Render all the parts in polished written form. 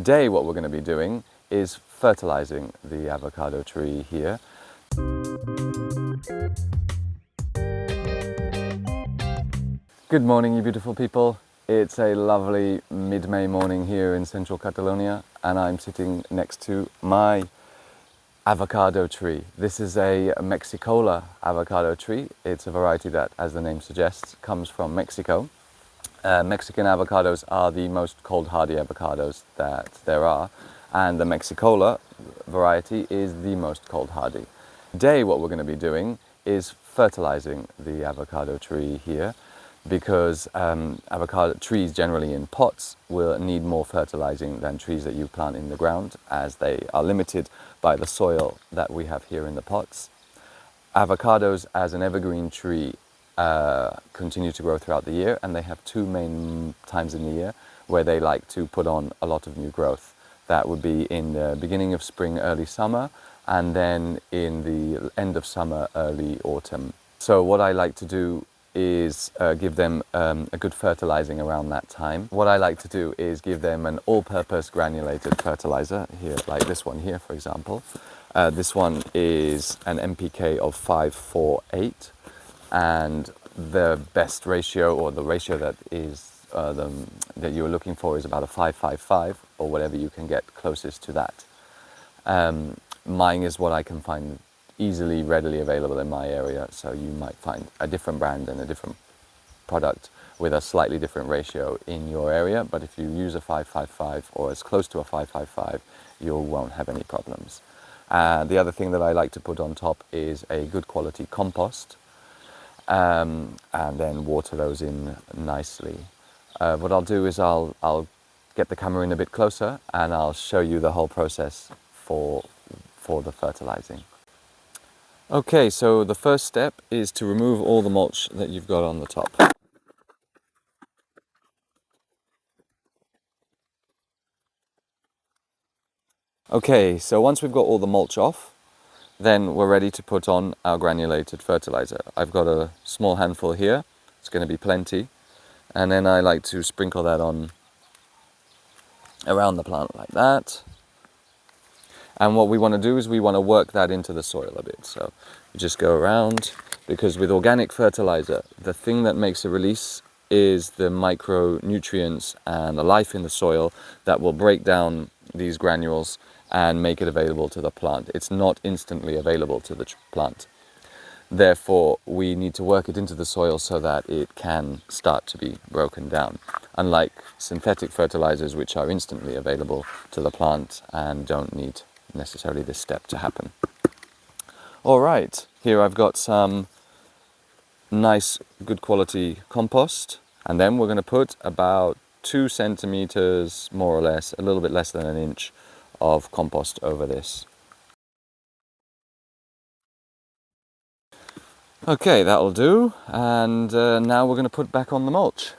Today what we're going to be doing is fertilizing the avocado tree here. Good morning, you beautiful people. It's a lovely mid-May morning here in central Catalonia, and I'm sitting next to my avocado tree. This is a Mexicola avocado tree. It's a variety that, as the name suggests, comes from Mexico. Mexican avocados are the most cold hardy avocados that there are, and the Mexicola variety is the most cold hardy. Today what we're going to be doing is fertilizing the avocado tree here, because avocado trees generally in pots will need more fertilizing than trees that you plant in the ground, as they are limited by the soil that we have here in the pots. Avocados as an evergreen tree continue to grow throughout the year, and they have two main times in the year where they like to put on a lot of new growth. That would be in the beginning of spring, early summer, and then in the end of summer, early autumn. So what I like to do is give them a good fertilizing around that time. What I like to do is give them an all-purpose granulated fertilizer, here, like this one here, for example. This one is an NPK of 548, and the best ratio, or the ratio that is that you're looking for, is about a 555, or whatever you can get closest to that. Mine is what I can find easily, readily available in my area, so you might find a different brand and a different product with a slightly different ratio in your area, but if you use a 555 or as close to a 555, you won't have any problems. The other thing that I like to put on top is a good quality compost, and then water those in nicely. What I'll do is I'll get the camera in a bit closer, and I'll show you the whole process for the fertilizing. Okay, so the first step is to remove all the mulch that you've got on the top. Okay, so once we've got all the mulch off, then we're ready to put on our granulated fertilizer. I've got a small handful here, it's going to be plenty, and then I like to sprinkle that on around the plant like that. And what we want to do is we want to work that into the soil a bit. So you just go around, because with organic fertilizer, the thing that makes a release is the micronutrients and the life in the soil that will break down these granules and make it available to the plant. It's not instantly available to the plant. Therefore, we need to work it into the soil so that it can start to be broken down. Unlike synthetic fertilizers, which are instantly available to the plant and don't need necessarily this step to happen. All right, here I've got some nice, good quality compost, and then we're going to put about 2 centimeters, more or less, a little bit less than an inch of compost over this. Okay, that'll do, and now we're going to put back on the mulch.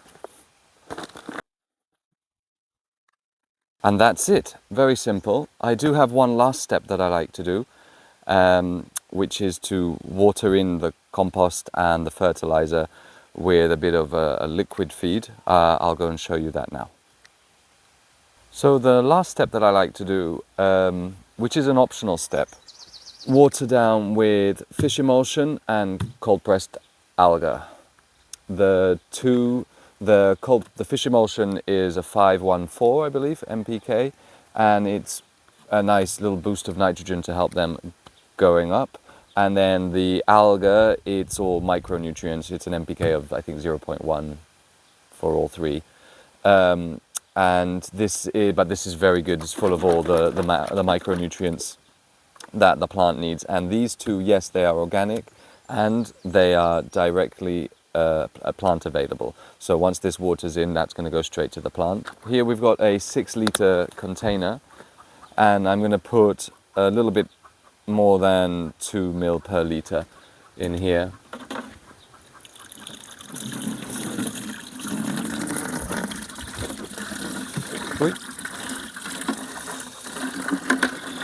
And that's it, very simple. I do have one last step that I like to do, which is to water in the compost and the fertilizer with a bit of a liquid feed. I'll go and show you that now. So the last step that I like to do, which is an optional step, water down with fish emulsion and cold pressed alga. The fish emulsion is a 514, I believe, NPK, and it's a nice little boost of nitrogen to help them going up. And then the alga, it's all micronutrients. It's an NPK of, I think, 0.1 for all three. And this is very good. It's full of all the micronutrients that the plant needs. And these two, yes, they are organic, and they are directly plant available. So once this water's in, that's going to go straight to the plant. Here we've got a 6-liter container, and I'm going to put a little bit more than 2 ml per liter in here.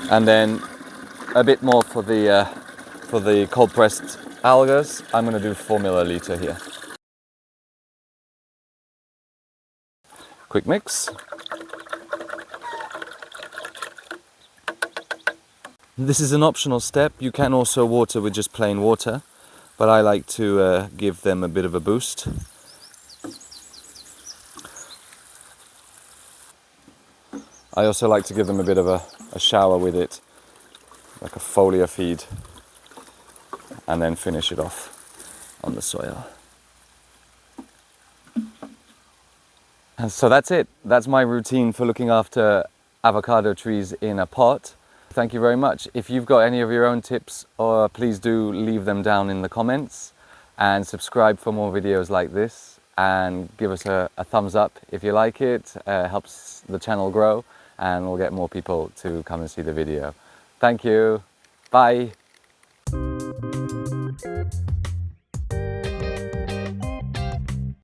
And then a bit more for the cold pressed algas. I'm going to do 4 milliliter here. Quick mix. This is an optional step. You can also water with just plain water, but I like to give them a bit of a boost. I also like to give them a bit of a shower with it, like a foliar feed, and then finish it off on the soil. And so that's it. That's my routine for looking after avocado trees in a pot. Thank you very much. If you've got any of your own tips, or please do leave them down in the comments, and subscribe for more videos like this, and give us a thumbs up if you like it. Helps the channel grow, and we'll get more people to come and see the video. Thank you. Bye.